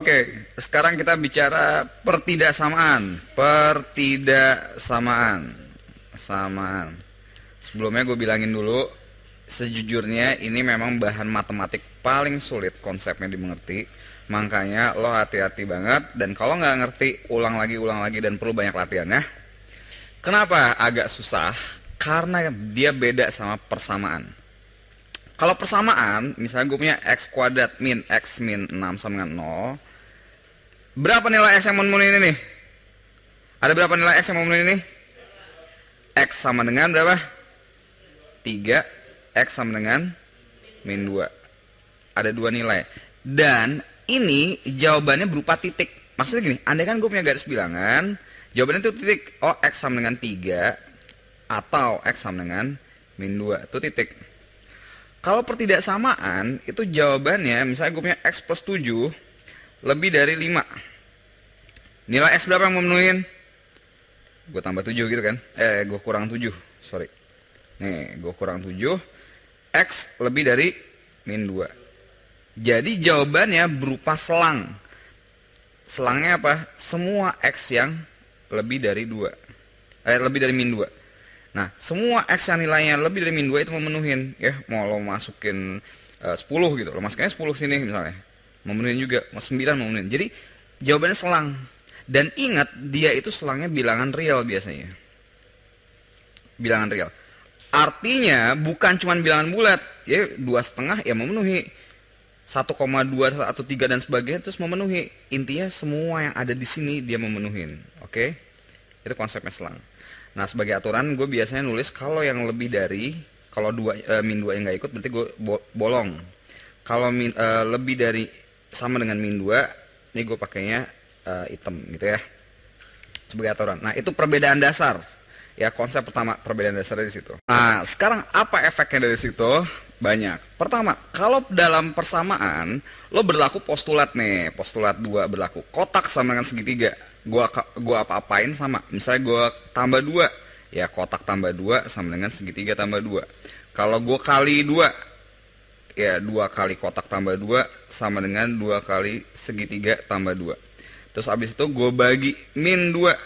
Oke, sekarang kita bicara pertidaksamaan. Pertidaksamaan. Samaan. Sebelumnya gue bilangin dulu, sejujurnya ini memang bahan matematik paling sulit konsepnya dimengerti. Makanya lo hati-hati banget, dan kalau nggak ngerti, ulang lagi, dan perlu banyak latihan ya. Kenapa agak susah? Karena dia beda sama persamaan. Kalau persamaan, misalnya gue punya x kuadrat min x min 6 sama dengan 0. Berapa nilai x yang memenuhi ini nih? Ada berapa nilai x yang memenuhi ini? X sama dengan berapa? 3. X sama dengan min 2. Ada dua nilai. Dan ini jawabannya berupa titik. Maksudnya gini, andai kan gue punya garis bilangan, jawabannya itu titik. Oh, x sama dengan 3 atau x sama dengan min 2. Itu titik. Kalau pertidaksamaan, itu jawabannya, misalnya gue punya x plus 7 lebih dari 5. Nilai x berapa yang memenuhi? Gue tambah 7 gitu kan. Gue kurang 7, sorry. Nih, gue kurang 7. X lebih dari min 2. Jadi jawabannya berupa selang. Selangnya apa? Semua x yang lebih dari 2. Lebih dari min 2. Nah, semua x yang nilainya lebih dari min 2 itu memenuhin, ya. Mau lo masukin 10 gitu, lo masukinnya 10 sini misalnya, memenuhin juga. Mau 9 memenuhin. Jadi jawabannya selang. Dan ingat, dia itu selangnya bilangan real biasanya. Bilangan real. Artinya bukan cuma bilangan bulat, ya 2,5 ya memenuhi. 1,2 atau 3 dan sebagainya terus memenuhi. Intinya semua yang ada di sini dia memenuhin. Oke? Itu konsepnya selang. Nah, sebagai aturan gue biasanya nulis kalau yang lebih dari, kalau min 2 yang nggak ikut berarti gue bolong. Kalau lebih dari sama dengan min 2, ini gue pakainya hitam gitu ya. Sebagai aturan. Nah, itu perbedaan dasar. Ya, konsep pertama perbedaan dasar dari situ. Nah, sekarang apa efeknya dari situ? Banyak. Pertama, kalau dalam persamaan lo berlaku postulat nih, postulat 2 berlaku. Kotak sama dengan segitiga. Gua apa-apain sama. Misalnya gua tambah 2, ya kotak tambah 2 sama dengan segitiga tambah 2. Kalau gua kali 2, ya 2 kali kotak tambah 2 sama dengan 2 kali segitiga tambah 2. Terus abis itu gua bagi min 2.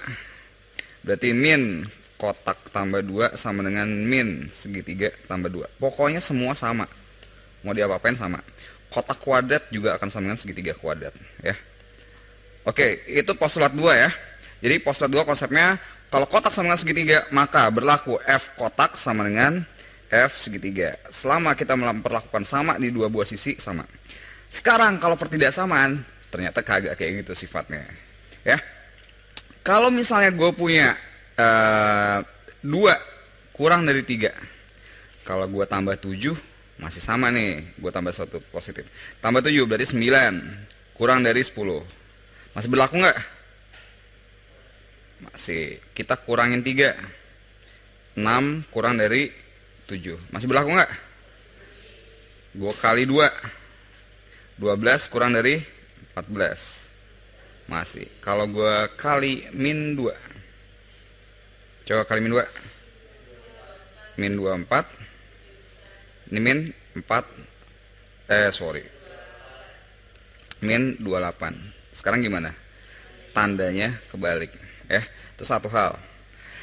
Berarti min kotak tambah 2 sama dengan min segitiga tambah 2. Pokoknya semua sama. Mau diapa-apain sama. Kotak kuadrat juga akan sama dengan segitiga kuadrat, ya. Oke, itu postulat 2 ya. Jadi postulat 2 konsepnya, kalau kotak sama dengan segitiga, maka berlaku F kotak sama dengan F segitiga. Selama kita memperlakukan sama di dua buah sisi, sama. Sekarang kalau pertidaksamaan, ternyata kagak kayak gitu sifatnya. Ya. Kalau misalnya gue punya 2 kurang dari 3. Kalau gue tambah 7, masih sama nih. Gue tambah satu positif. Tambah 7 berarti 9. Kurang dari 10. Masih berlaku nggak? Masih. Kita kurangin 3. 6 kurang dari 7. Masih berlaku nggak? Gue kali 2. 12 kurang dari 14. Masih. Kalau gue kali min 2. Coba kali min 2. Min 24. Ini min 4. Min 28. Sekarang gimana? Tandanya kebalik, ya. Itu satu hal.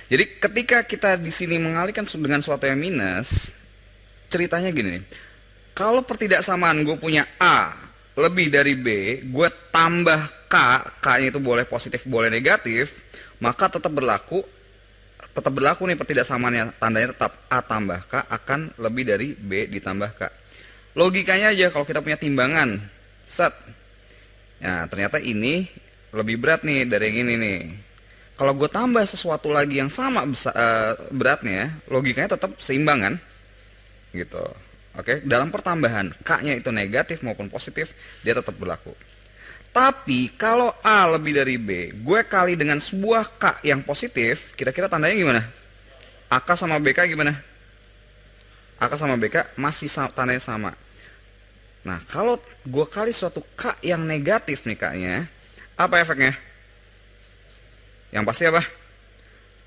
Jadi ketika kita di sini mengalihkan dengan suatu yang minus, ceritanya gini nih. Kalau pertidaksamaan gue punya A lebih dari B, gue tambah K-nya itu boleh positif, boleh negatif, maka tetap berlaku nih pertidaksamaannya, tandanya tetap A tambah K akan lebih dari B ditambah K. Logikanya aja kalau kita punya timbangan, set. Nah, ternyata ini lebih berat nih dari yang ini nih. Kalau gue tambah sesuatu lagi yang sama beratnya, logikanya tetap seimbang kan? Gitu. Oke, dalam pertambahan K-nya itu negatif maupun positif, dia tetap berlaku. Tapi kalau A lebih dari B, gue kali dengan sebuah K yang positif, kira-kira tandanya gimana? AK sama BK gimana? AK sama BK masih tandanya sama. Nah, kalau gue kali suatu K yang negatif nih K-nya, apa efeknya? Yang pasti apa?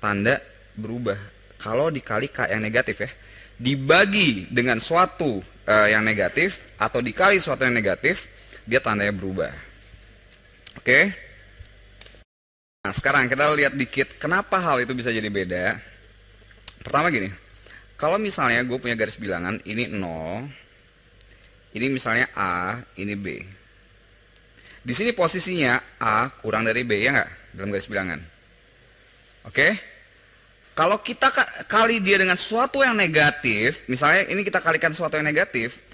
Tanda berubah. Kalau dikali K yang negatif ya, dibagi dengan suatu yang negatif, atau dikali suatu yang negatif, dia tandanya berubah. Oke. Nah, sekarang kita lihat dikit kenapa hal itu bisa jadi beda. Pertama gini, kalau misalnya gue punya garis bilangan ini 0, ini misalnya A, ini B. Di sini posisinya A kurang dari B, ya nggak? Dalam garis bilangan. Oke? Kalau kita kali dia dengan sesuatu yang negatif, misalnya ini kita kalikan sesuatu yang negatif,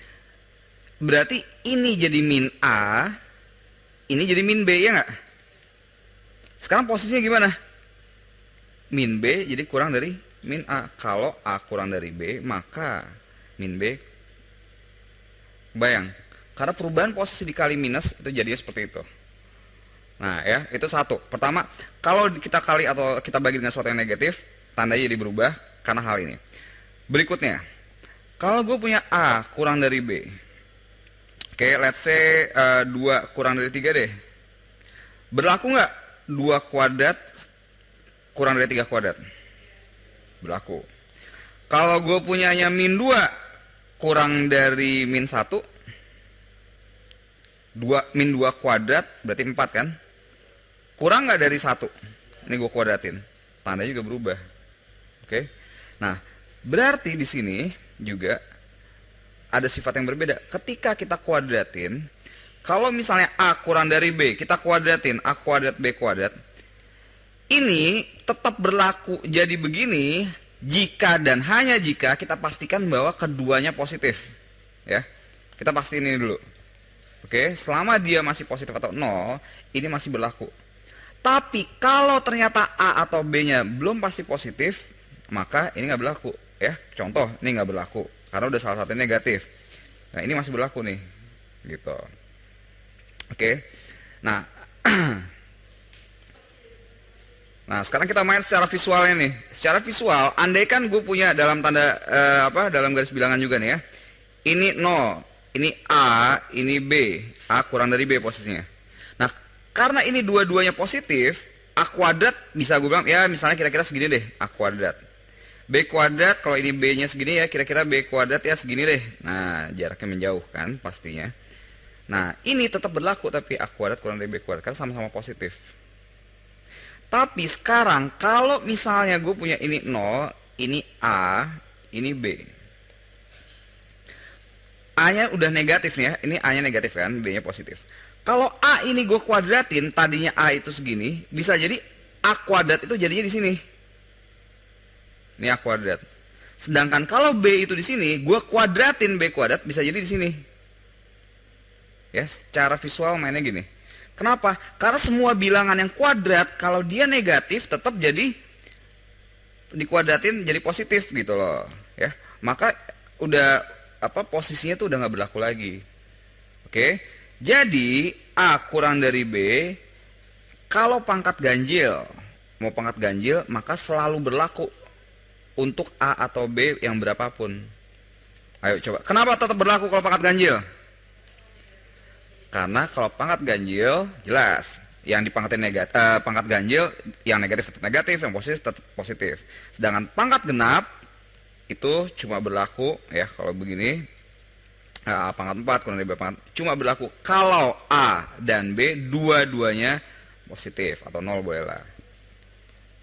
berarti ini jadi min A, ini jadi min B, ya nggak? Sekarang posisinya gimana? Min B jadi kurang dari min A. Kalau A kurang dari B, maka min B. Bayang, karena perubahan posisi dikali minus itu jadinya seperti itu. Nah ya, itu satu. Pertama, kalau kita kali atau kita bagi dengan sesuatu yang negatif, tandanya jadi berubah karena hal ini. Berikutnya, kalau gue punya A kurang dari B, oke, let's say 2 kurang dari 3 deh. Berlaku nggak 2 kuadrat kurang dari 3 kuadrat? Berlaku. Kalau gue punyanya min 2 kurang dari min 1, min 2 kuadrat berarti 4 kan? Kurang nggak dari 1? Ini gue kuadratin. Tandanya juga berubah. Oke. Nah, berarti di sini juga ada sifat yang berbeda. Ketika kita kuadratin, kalau misalnya A kurang dari B, kita kuadratin A kuadrat B kuadrat. Ini tetap berlaku jadi begini jika dan hanya jika kita pastikan bahwa keduanya positif. Ya. Kita pastiin ini dulu. Oke, selama dia masih positif atau 0, ini masih berlaku. Tapi kalau ternyata A atau B-nya belum pasti positif, maka ini nggak berlaku. Ya, contoh, ini nggak berlaku karena udah salah satunya negatif. Nah, ini masih berlaku nih, gitu. Oke, nah, nah sekarang kita main secara visualnya nih. Secara visual, andaikan gue punya dalam tanda dalam garis bilangan juga nih ya. Ini 0. Ini A, ini B. A kurang dari B posisinya. Nah, karena ini dua-duanya positif, A kuadrat bisa gue bilang, ya misalnya kira-kira segini deh, A kuadrat. B kuadrat, kalau ini B-nya segini ya, kira-kira B kuadrat ya segini deh. Nah, jaraknya menjauh kan pastinya. Nah, ini tetap berlaku, tapi A kuadrat kurang dari B kuadrat, karena sama-sama positif. Tapi sekarang, kalau misalnya gue punya ini 0, ini A, ini B. A-nya udah negatif nih ya, ini A-nya negatif kan, B-nya positif. Kalau A ini gue kuadratin, tadinya A itu segini, bisa jadi A kuadrat itu jadinya di sini. Ini A kuadrat. Sedangkan kalau B itu di sini, gue kuadratin B kuadrat, bisa jadi di sini. Ya, secara visual mainnya gini. Kenapa? Karena semua bilangan yang kuadrat, kalau dia negatif, tetap jadi dikuadratin jadi positif gitu loh. Ya, maka udah posisinya tuh udah nggak berlaku lagi. Oke, jadi A kurang dari B, kalau pangkat ganjil, mau pangkat ganjil, maka selalu berlaku untuk A atau B yang berapapun. Ayo coba, kenapa tetap berlaku kalau pangkat ganjil? Karena kalau pangkat ganjil jelas, yang dipangkatin pangkat ganjil, yang negatif tetap negatif, yang positif tetap positif. Sedangkan pangkat genap itu cuma berlaku ya kalau begini, pangkat 4 kurang dari B pangkat, cuma berlaku kalau A dan B dua-duanya positif atau 0 boleh lah.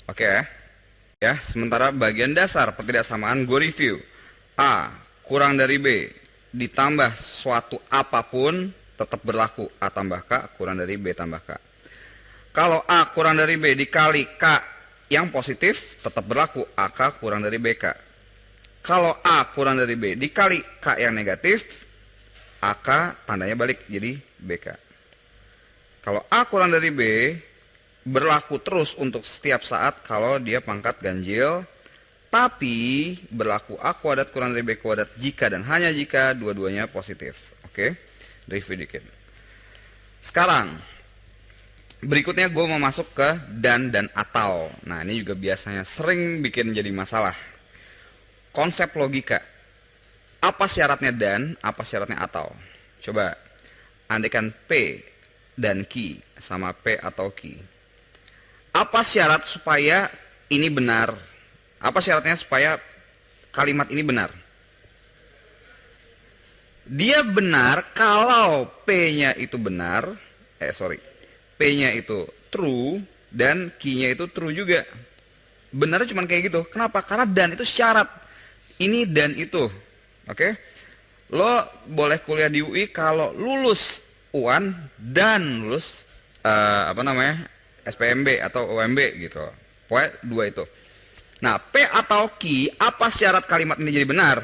Oke ya, sementara bagian dasar pertidaksamaan gue review. A kurang dari B ditambah suatu apapun tetap berlaku A tambah K kurang dari B tambah K. Kalau A kurang dari B dikali K yang positif tetap berlaku AK kurang dari BK. Kalau A kurang dari B dikali K yang negatif, AK tandanya balik jadi BK. Kalau A kurang dari B berlaku terus untuk setiap saat kalau dia pangkat ganjil, tapi berlaku A kuadrat kurang dari B kuadrat jika dan hanya jika dua-duanya positif. Oke, review dikit. Sekarang berikutnya gue mau masuk ke dan atau. Nah, ini juga biasanya sering bikin jadi masalah. Konsep logika. Apa syaratnya dan, apa syaratnya atau? Coba, andaikan P dan Q sama P atau Q. Apa syarat supaya ini benar? Apa syaratnya supaya kalimat ini benar? Dia benar kalau P-nya itu benar, P P-nya itu true dan Q-nya itu true juga. Benarnya cuma kayak gitu. Kenapa? Karena dan itu syarat. Ini dan itu. Oke? Lo boleh kuliah di UI kalau lulus UAN dan lulus SPMB atau UMB gitu. Pokoknya dua itu. Nah, P atau Q, apa syarat kalimat ini jadi benar?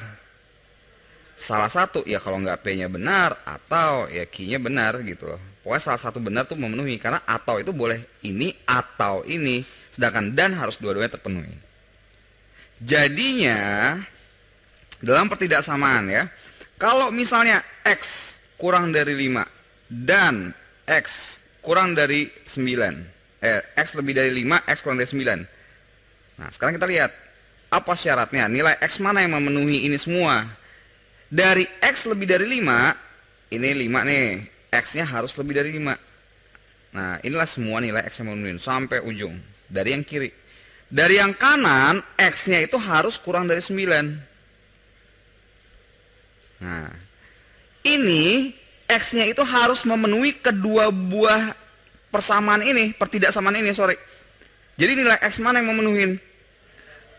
Salah satu, ya kalau nggak P-nya benar atau ya Q-nya benar gitu loh. Pokoknya salah satu benar tuh memenuhi, karena atau itu boleh ini atau ini, sedangkan dan harus dua-duanya terpenuhi. Jadinya dalam pertidaksamaan ya, kalau misalnya X kurang dari 5 dan X kurang dari 9, X lebih dari 5, X kurang dari 9. Nah, sekarang kita lihat apa syaratnya, nilai X mana yang memenuhi ini semua. Dari X lebih dari 5, ini 5 nih, X-nya harus lebih dari 5. Nah, inilah semua nilai X yang memenuhi sampai ujung. Dari yang kiri. Dari yang kanan, X-nya itu harus kurang dari 9. Nah, ini X-nya itu harus memenuhi kedua buah persamaan ini, pertidaksamaan ini, sorry. Jadi nilai X mana yang memenuhi?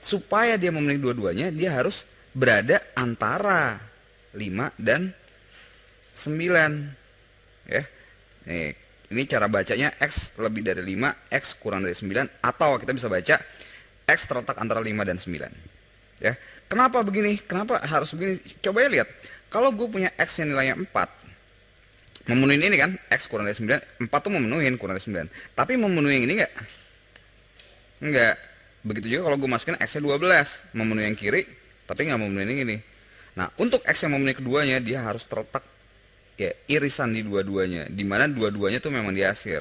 Supaya dia memenuhi dua-duanya, dia harus berada antara 5 dan 9 ya. Nih, ini cara bacanya X lebih dari 5, X kurang dari 9, atau kita bisa baca X terletak antara 5 dan 9 ya. Kenapa begini? Kenapa harus begini? Coba ya lihat, kalau gue punya X yang nilainya 4, memenuhi ini kan, X kurang dari 9, 4 tuh memenuhi kurang dari 9, tapi memenuhi yang ini enggak? Enggak. Begitu juga kalau gue masukin X nya 12, memenuhi yang kiri tapi nggak memenuhi yang ini. Nah, untuk X yang memenuhi keduanya, dia harus terletak ya irisan di dua-duanya, dimana dua-duanya tuh memang diakhir.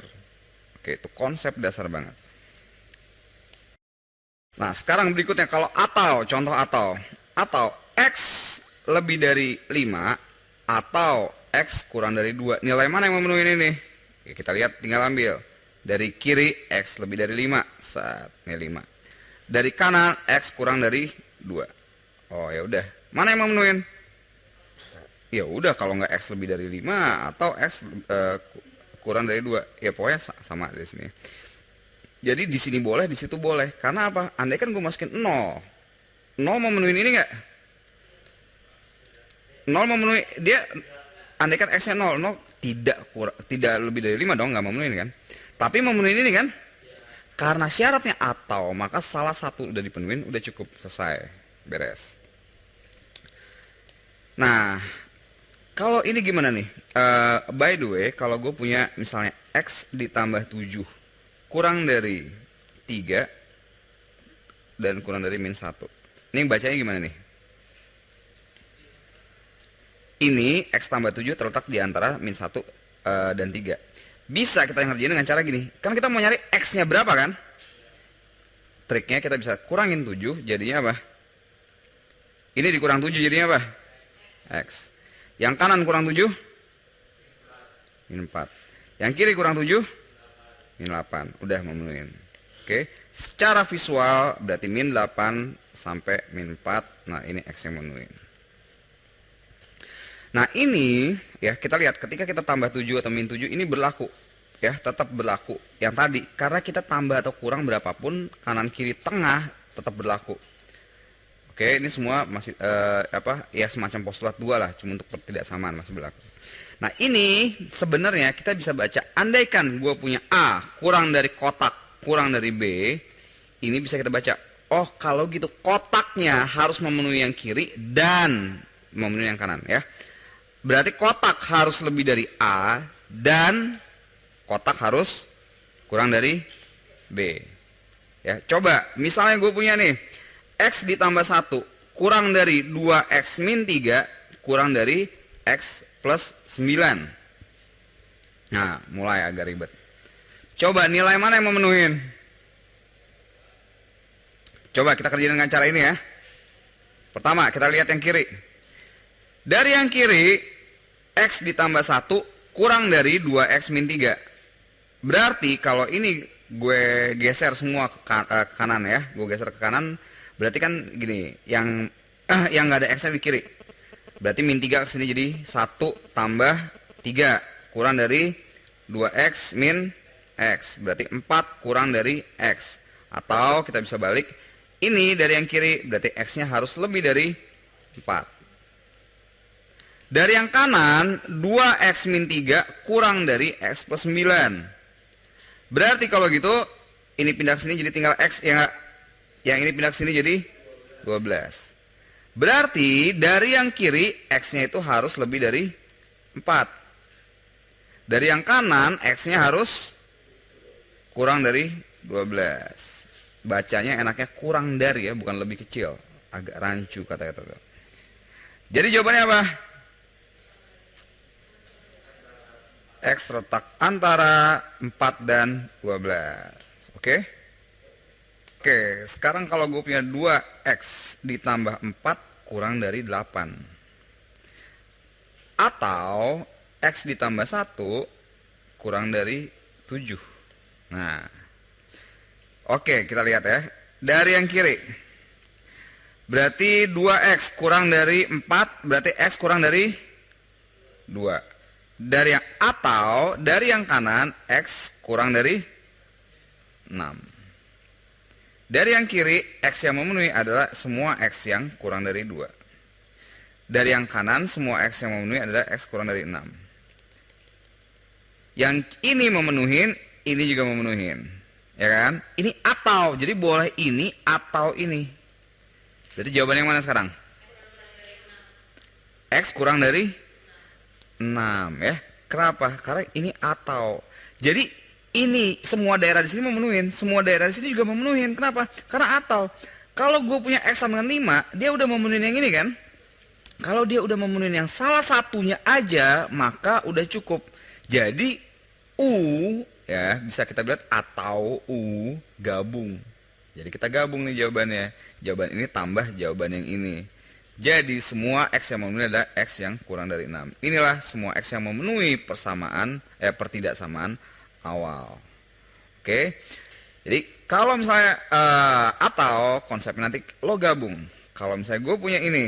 Oke, itu konsep dasar banget. Nah, sekarang berikutnya kalau atau, contoh atau X lebih dari 5 atau X kurang dari 2, nilai mana yang memenuhi ini nih? Ya, kita lihat, tinggal ambil dari kiri X lebih dari 5, saat ini 5. Dari kanan X kurang dari 2. Oh ya udah, mana yang memenuhi? Ya udah, kalau nggak X lebih dari 5 atau X kurang dari 2, ya pokoknya sama di sini. Jadi di sini boleh, di situ boleh. Karena apa? Andai kan gue masukin 0 memenuhi ini nggak? 0 memenuhi, dia andai kan X nya 0 tidak lebih dari 5 dong, nggak memenuhi kan? Tapi memenuhi ini kan? Karena syaratnya atau, maka salah satu udah dipenuhin, udah cukup, selesai, beres. Nah, kalau ini gimana nih? By the way, kalau gue punya misalnya X ditambah 7 kurang dari 3 dan kurang dari min 1. Ini bacanya gimana nih? Ini X tambah 7 terletak di antara min 1 dan 3. Bisa kita ngerjain dengan cara gini. Kan kita mau nyari X-nya berapa kan? Triknya kita bisa kurangin 7, jadinya apa? Ini dikurang 7 jadinya apa? X. Yang kanan kurang 7, min 4. Yang kiri kurang 7, min 8. Udah memenuhi. Oke. Secara visual berarti min 8 sampai min 4. Nah, ini X yang memenuhi. Nah, ini ya kita lihat ketika kita tambah 7 atau min 7 ini berlaku. Ya, tetap berlaku yang tadi. Karena kita tambah atau kurang berapapun, kanan kiri tengah tetap berlaku. Oke, ini semua masih ya semacam postulat 2 lah, cuma untuk pertidaksamaan masih berlaku. Nah, ini sebenarnya kita bisa baca, andaikan gue punya A kurang dari kotak kurang dari B, ini bisa kita baca, oh kalau gitu kotaknya harus memenuhi yang kiri dan memenuhi yang kanan ya. Berarti kotak harus lebih dari A dan kotak harus kurang dari B. Ya, coba misalnya gue punya nih X ditambah 1 kurang dari 2X min 3 kurang dari X plus 9. Nah, mulai agak ribet. Coba nilai mana yang memenuhi? Coba kita kerjain dengan cara ini ya. Pertama, kita lihat yang kiri. Dari yang kiri, X ditambah 1 kurang dari 2X min 3. Berarti kalau ini gue geser semua ke kanan ya. Gue geser ke kanan. Berarti kan gini, yang nggak ada X-nya di kiri. Berarti min 3 kesini jadi 1 tambah 3 kurang dari 2X min X. Berarti 4 kurang dari X. Atau kita bisa balik, ini dari yang kiri, berarti X-nya harus lebih dari 4. Dari yang kanan, 2X min 3 kurang dari X plus 9. Berarti kalau gitu, ini pindah ke sini jadi tinggal X, ya nggak? Yang ini pindah ke sini jadi 12. Berarti dari yang kiri, X-nya itu harus lebih dari 4. Dari yang kanan, X-nya harus kurang dari 12. Bacanya enaknya kurang dari ya, bukan lebih kecil. Agak rancu kata-kata. Jadi jawabannya apa? X terletak antara 4 dan 12. Oke? Oke, sekarang kalau gue punya 2X ditambah 4 kurang dari 8. Atau X ditambah 1 kurang dari 7. Nah, oke, kita lihat ya. Dari yang kiri, berarti 2X kurang dari 4, berarti X kurang dari 2. Dari yang atau dari yang kanan, X kurang dari 6. Dari yang kiri, X yang memenuhi adalah semua X yang kurang dari 2. Dari yang kanan, semua X yang memenuhi adalah X kurang dari 6. Yang ini memenuhin, ini juga memenuhin. Ya kan? Ini atau, jadi boleh ini atau ini. Berarti jawaban yang mana sekarang? X kurang dari 6 ya. Kenapa? Karena ini atau. Jadi ini semua daerah di sini memenuhin, semua daerah di sini juga memenuhin. Kenapa? Karena atau. Kalau gue punya X sama dengan 5, dia udah memenuhin yang ini kan? Kalau dia udah memenuhin yang salah satunya aja, maka udah cukup. Jadi U ya, bisa kita lihat atau U gabung. Jadi kita gabung nih jawabannya. Jawaban ini tambah jawaban yang ini. Jadi semua X yang memenuhi adalah X yang kurang dari 6. Inilah semua X yang memenuhi persamaan pertidaksamaan awal. Oke. Jadi kalau misalnya atau konsepnya nanti lo gabung. Kalau misalnya gue punya ini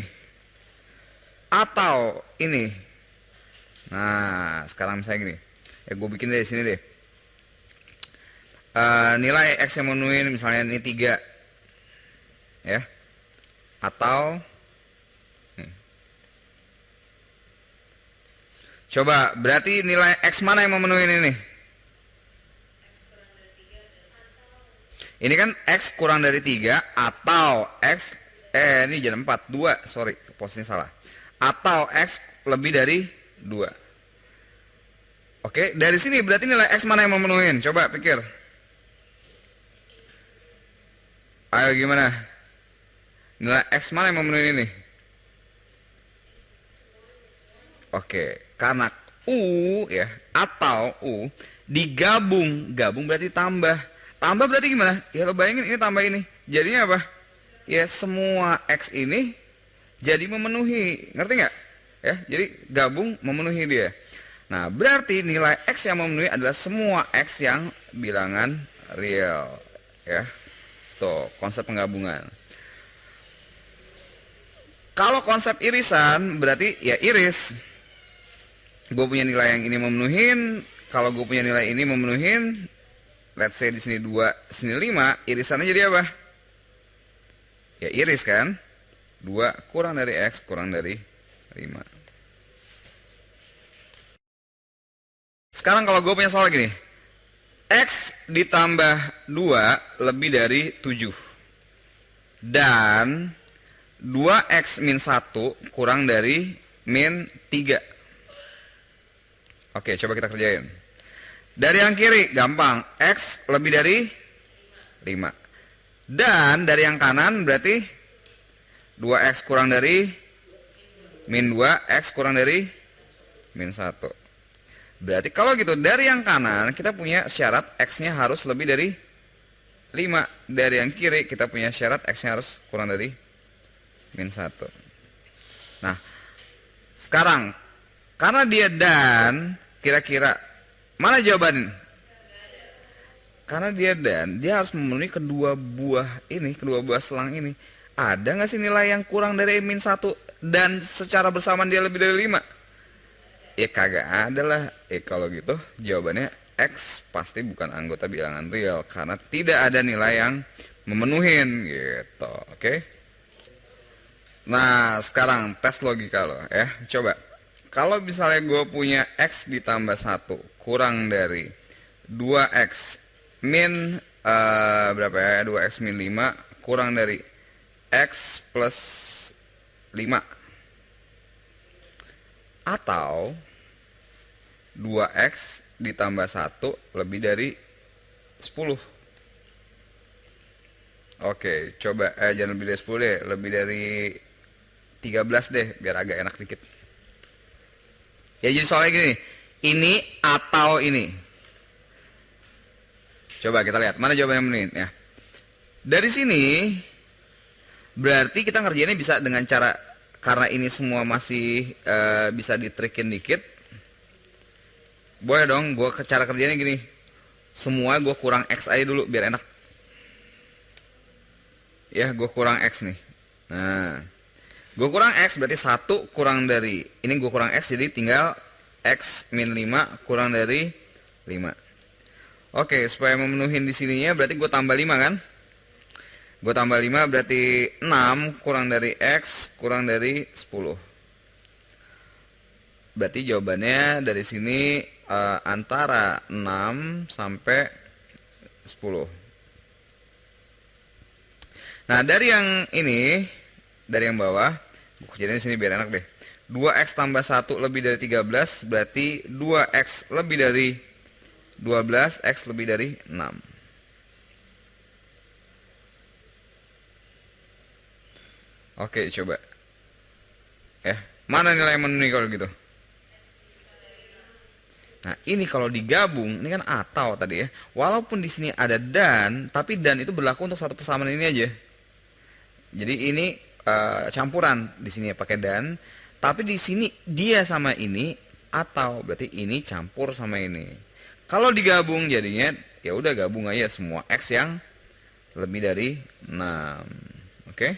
atau ini. Nah, sekarang misalnya gini. Gue bikin dari sini deh. Nilai X yang memenuhi misalnya ini 3. Ya. Atau coba, berarti nilai X mana yang memenuhi ini? Ini kan X kurang dari 3 atau X, ini jadi 4, 2, sorry, posisinya salah. Atau X lebih dari 2. Oke, dari sini berarti nilai X mana yang memenuhi? Coba pikir. Ayo gimana? Nilai X mana yang memenuhi ini? Oke, karena U ya atau U digabung, gabung berarti tambah. Tambah berarti gimana? Ya lo bayangin ini tambah ini. Jadinya apa? Ya semua X ini jadi memenuhi. Ngerti nggak? Ya, jadi gabung memenuhi dia. Nah, berarti nilai X yang memenuhi adalah semua X yang bilangan real. Ya. Tuh, konsep penggabungan. Kalau konsep irisan berarti ya iris. Gue punya nilai yang ini memenuhin, kalau gue punya nilai ini memenuhin, let's say di sini 2, sini 5, irisannya jadi apa? Ya iris kan? 2 kurang dari X kurang dari 5. Sekarang kalau gue punya soal gini, X ditambah 2 lebih dari 7. Dan 2X min 1 kurang dari min 3. Oke, coba kita kerjain. Dari yang kiri, gampang. X lebih dari 5. Dan dari yang kanan berarti 2X kurang dari min 2, X kurang dari min 1. Berarti kalau gitu, dari yang kanan kita punya syarat X-nya harus lebih dari 5. Dari yang kiri kita punya syarat X-nya harus kurang dari min 1. Nah, sekarang karena dia dan, kira-kira mana jawaban? Karena dia dan, dia harus memenuhi kedua buah ini, kedua buah selang ini. Ada nggak sih nilai yang kurang dari min 1 dan secara bersamaan dia lebih dari 5? Ya kagak ada lah. Kalau gitu jawabannya X pasti bukan anggota bilangan real karena tidak ada nilai yang memenuhin gitu. Oke. Nah, sekarang tes logika lo ya. Coba. Kalau misalnya gue punya X ditambah 1 kurang dari 2X min berapa ya? 2X min 5 kurang dari X plus 5. Atau 2X ditambah 1 lebih dari 10. Oke, coba jangan lebih dari 10 deh, lebih dari 13 deh, biar agak enak dikit. Ya jadi soalnya gini, ini atau ini. Coba kita lihat, mana jawaban yang benar ya. Dari sini, berarti kita ngerjainnya bisa dengan cara, karena ini semua masih bisa ditrikin dikit. Boleh dong, gue cara kerjanya gini. Semua gue kurang X aja dulu, biar enak. Ya, gue kurang X nih. Nah, gue kurang X berarti 1 kurang dari, ini gue kurang X jadi tinggal X min 5 kurang dari 5. Oke, supaya memenuhin di sininya berarti gue tambah 5 kan. Gue tambah 5 berarti 6 kurang dari X kurang dari 10. Berarti jawabannya dari sini antara 6 sampai 10. Nah, dari yang ini, dari yang bawah, gue kerjain di sini biar enak deh. 2X tambah 1 lebih dari 13, berarti 2X lebih dari 12, X lebih dari 6. Oke, coba. Mana nilai yang memenuhi kalau gitu? Nah, ini kalau digabung, ini kan atau tadi ya. Walaupun di sini ada dan, tapi dan itu berlaku untuk satu persamaan ini aja. Jadi ini campuran di sini ya pakai dan, tapi di sini dia sama ini atau berarti ini campur sama ini. Kalau digabung jadinya ya udah gabung aja semua X yang lebih dari 6. Oke?